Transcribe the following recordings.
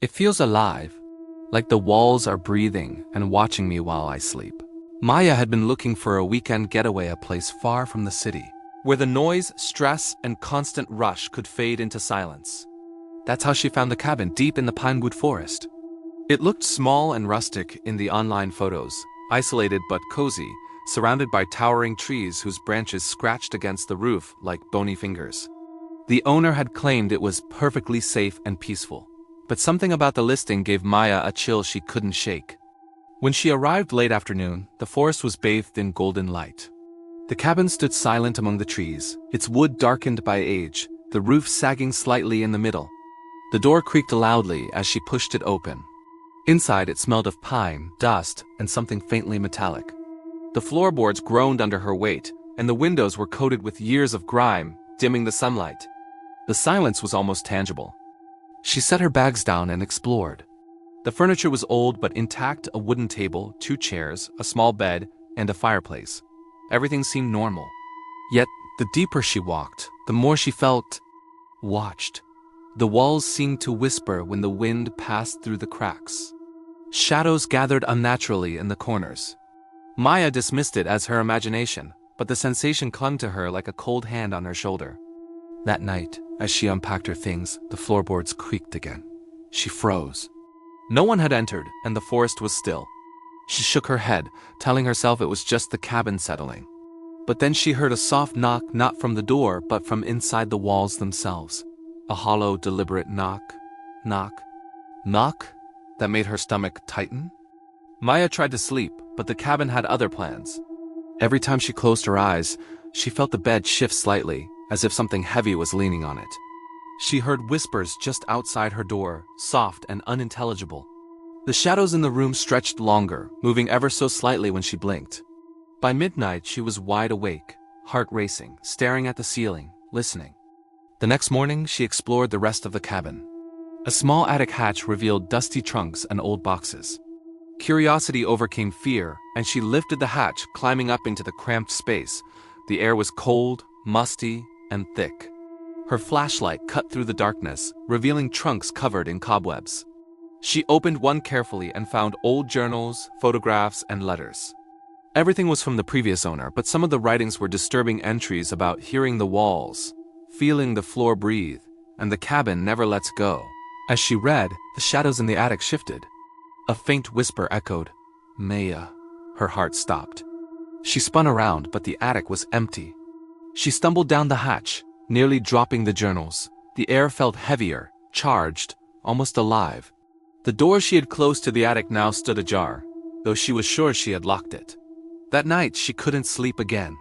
It feels alive, like the walls are breathing and watching me while I sleep. Maya had been looking for a weekend getaway, a place far from the city, where the noise, stress, and constant rush could fade into silence. That's how she found the cabin deep in the Pinewood Forest. It looked small and rustic in the online photos, isolated but cozy, surrounded by towering trees whose branches scratched against the roof like bony fingers. The owner had claimed it was perfectly safe and peaceful, but something about the listing gave Maya a chill she couldn't shake. When she arrived late afternoon, the forest was bathed in golden light. The cabin stood silent among the trees, its wood darkened by age, the roof sagging slightly in the middle. The door creaked loudly as she pushed it open. Inside, it smelled of pine, dust, and something faintly metallic. The floorboards groaned under her weight, and the windows were coated with years of grime, dimming the sunlight. The silence was almost tangible. She set her bags down and explored. The furniture was old but intact: a wooden table, 2 chairs, a small bed, and a fireplace. Everything seemed normal. Yet, the deeper she walked, the more she felt watched. The walls seemed to whisper when the wind passed through the cracks. Shadows gathered unnaturally in the corners. Maya dismissed it as her imagination, but the sensation clung to her like a cold hand on her shoulder. That night, as she unpacked her things, the floorboards creaked again. She froze. No one had entered, and the forest was still. She shook her head, telling herself it was just the cabin settling. But then she heard a soft knock, not from the door, but from inside the walls themselves. A hollow, deliberate knock, knock, that made her stomach tighten. Maya tried to sleep, but the cabin had other plans. Every time she closed her eyes, she felt the bed shift slightly, as if something heavy was leaning on it. She heard whispers just outside her door, soft and unintelligible. The shadows in the room stretched longer, moving ever so slightly when she blinked. By midnight, she was wide awake, heart racing, staring at the ceiling, listening. The next morning, she explored the rest of the cabin. A small attic hatch revealed dusty trunks and old boxes. Curiosity overcame fear, and she lifted the hatch, climbing up into the cramped space. The air was cold, musty, and thick. Her flashlight cut through the darkness, revealing trunks covered in cobwebs. She opened one carefully and found old journals, photographs, and letters. Everything was from the previous owner, but some of the writings were disturbing entries about hearing the walls, feeling the floor breathe, and the cabin never lets go. As she read, the shadows in the attic shifted. A faint whisper echoed, "Maya." Her heart stopped. She spun around, but the attic was empty. She stumbled down the hatch, nearly dropping the journals. The air felt heavier, charged, almost alive. The door she had closed to the attic now stood ajar, though she was sure she had locked it. That night, she couldn't sleep again.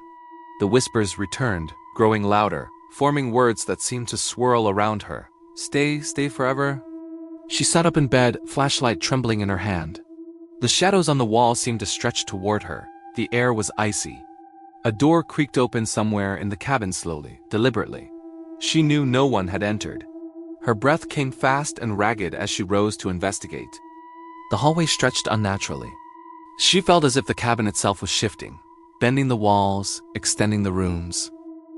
The whispers returned, growing louder, forming words that seemed to swirl around her. Stay forever. She sat up in bed, flashlight trembling in her hand. The shadows on the wall seemed to stretch toward her. The air was icy. A door creaked open somewhere in the cabin slowly, deliberately. She knew no one had entered. Her breath came fast and ragged as she rose to investigate. The hallway stretched unnaturally. She felt as if the cabin itself was shifting, bending the walls, extending the rooms.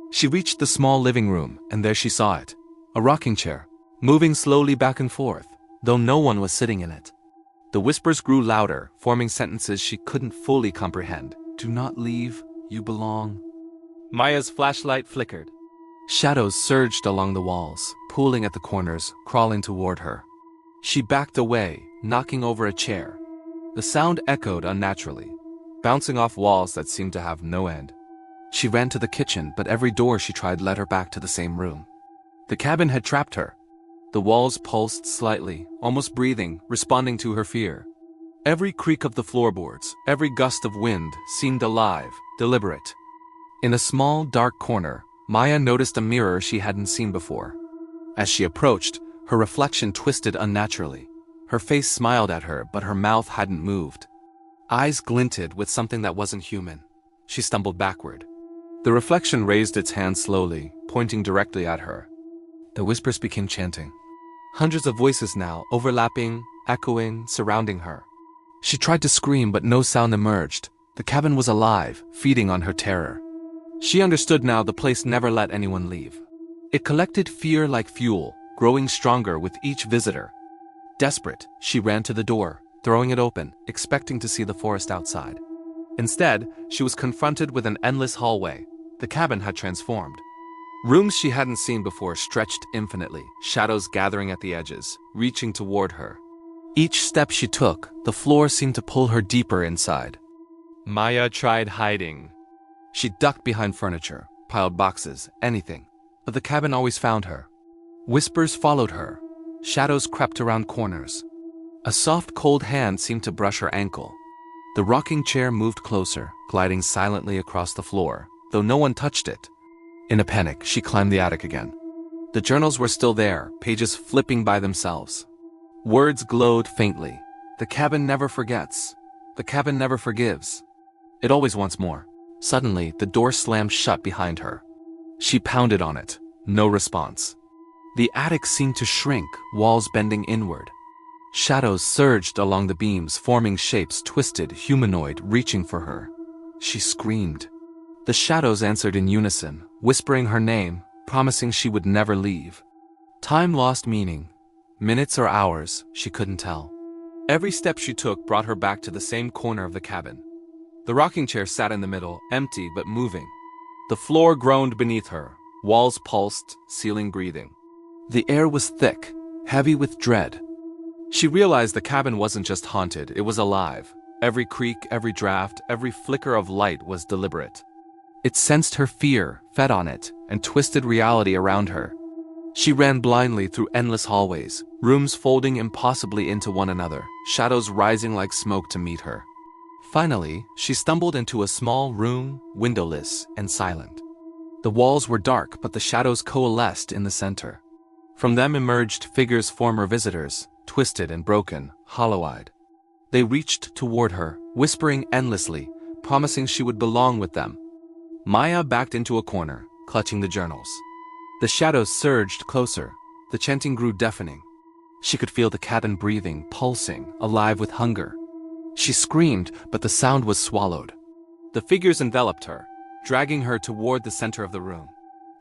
She reached the small living room, and there she saw it. A rocking chair, moving slowly back and forth, though no one was sitting in it. The whispers grew louder, forming sentences she couldn't fully comprehend. "Do not leave, you belong." Maya's flashlight flickered. Shadows surged along the walls, pooling at the corners, crawling toward her. She backed away, knocking over a chair. The sound echoed unnaturally, bouncing off walls that seemed to have no end. She ran to the kitchen, but every door she tried led her back to the same room. The cabin had trapped her. The walls pulsed slightly, almost breathing, responding to her fear. Every creak of the floorboards, every gust of wind seemed alive, deliberate. In a small, dark corner, Maya noticed a mirror she hadn't seen before. As she approached, her reflection twisted unnaturally. Her face smiled at her, but her mouth hadn't moved. Eyes glinted with something that wasn't human. She stumbled backward. The reflection raised its hand slowly, pointing directly at her. The whispers became chanting. Hundreds of voices now, overlapping, echoing, surrounding her. She tried to scream, but no sound emerged. The cabin was alive, feeding on her terror. She understood now the place never let anyone leave. It collected fear like fuel, growing stronger with each visitor. Desperate, she ran to the door, throwing it open, expecting to see the forest outside. Instead, she was confronted with an endless hallway. The cabin had transformed. Rooms she hadn't seen before stretched infinitely, shadows gathering at the edges, reaching toward her. Each step she took, the floor seemed to pull her deeper inside. Maya tried hiding. She ducked behind furniture, piled boxes, anything, but the cabin always found her. Whispers followed her. Shadows crept around corners. A soft, cold hand seemed to brush her ankle. The rocking chair moved closer, gliding silently across the floor, though no one touched it. In a panic, she climbed the attic again. The journals were still there, pages flipping by themselves. Words glowed faintly. The cabin never forgets. The cabin never forgives. It always wants more. Suddenly, the door slammed shut behind her. She pounded on it. No response. The attic seemed to shrink, walls bending inward. Shadows surged along the beams, forming shapes twisted, humanoid, reaching for her. She screamed. The shadows answered in unison, whispering her name, promising she would never leave. Time lost meaning. Minutes or hours, she couldn't tell. Every step she took brought her back to the same corner of the cabin. The rocking chair sat in the middle, empty but moving. The floor groaned beneath her, walls pulsed, ceiling breathing. The air was thick, heavy with dread. She realized the cabin wasn't just haunted, it was alive. Every creak, every draft, every flicker of light was deliberate. It sensed her fear, fed on it, and twisted reality around her. She ran blindly through endless hallways, rooms folding impossibly into one another, shadows rising like smoke to meet her. Finally, she stumbled into a small room, windowless and silent. The walls were dark, but the shadows coalesced in the center. From them emerged figures former visitors, twisted and broken, hollow-eyed. They reached toward her, whispering endlessly, promising she would belong with them. Maya backed into a corner, clutching the journals. The shadows surged closer. The chanting grew deafening. She could feel the cabin breathing, pulsing, alive with hunger. She screamed, but the sound was swallowed. The figures enveloped her, dragging her toward the center of the room.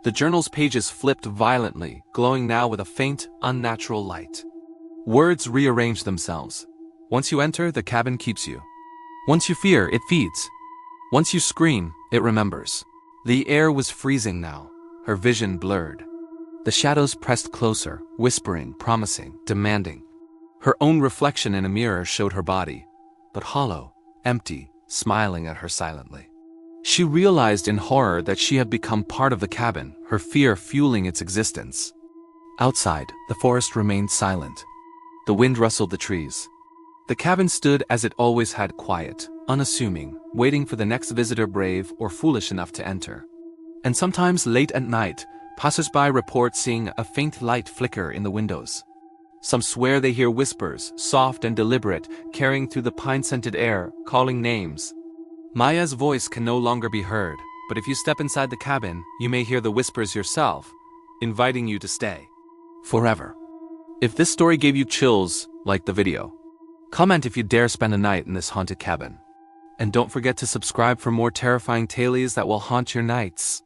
The journal's pages flipped violently, glowing now with a faint, unnatural light. Words rearranged themselves. Once you enter, the cabin keeps you. Once you fear, it feeds. Once you scream, it remembers. The air was freezing now, her vision blurred. The shadows pressed closer, whispering, promising, demanding. Her own reflection in a mirror showed her body, but hollow, empty, smiling at her silently. She realized in horror that she had become part of the cabin, her fear fueling its existence. Outside, the forest remained silent. The wind rustled the trees. The cabin stood as it always had, quiet, unassuming, waiting for the next visitor brave or foolish enough to enter. And sometimes late at night, passers-by report seeing a faint light flicker in the windows. Some swear they hear whispers, soft and deliberate, carrying through the pine-scented air, calling names. Maya's voice can no longer be heard, but if you step inside the cabin, you may hear the whispers yourself, inviting you to stay. Forever. If this story gave you chills, like the video. Comment if you dare spend a night in this haunted cabin. And don't forget to subscribe for more terrifying tales that will haunt your nights.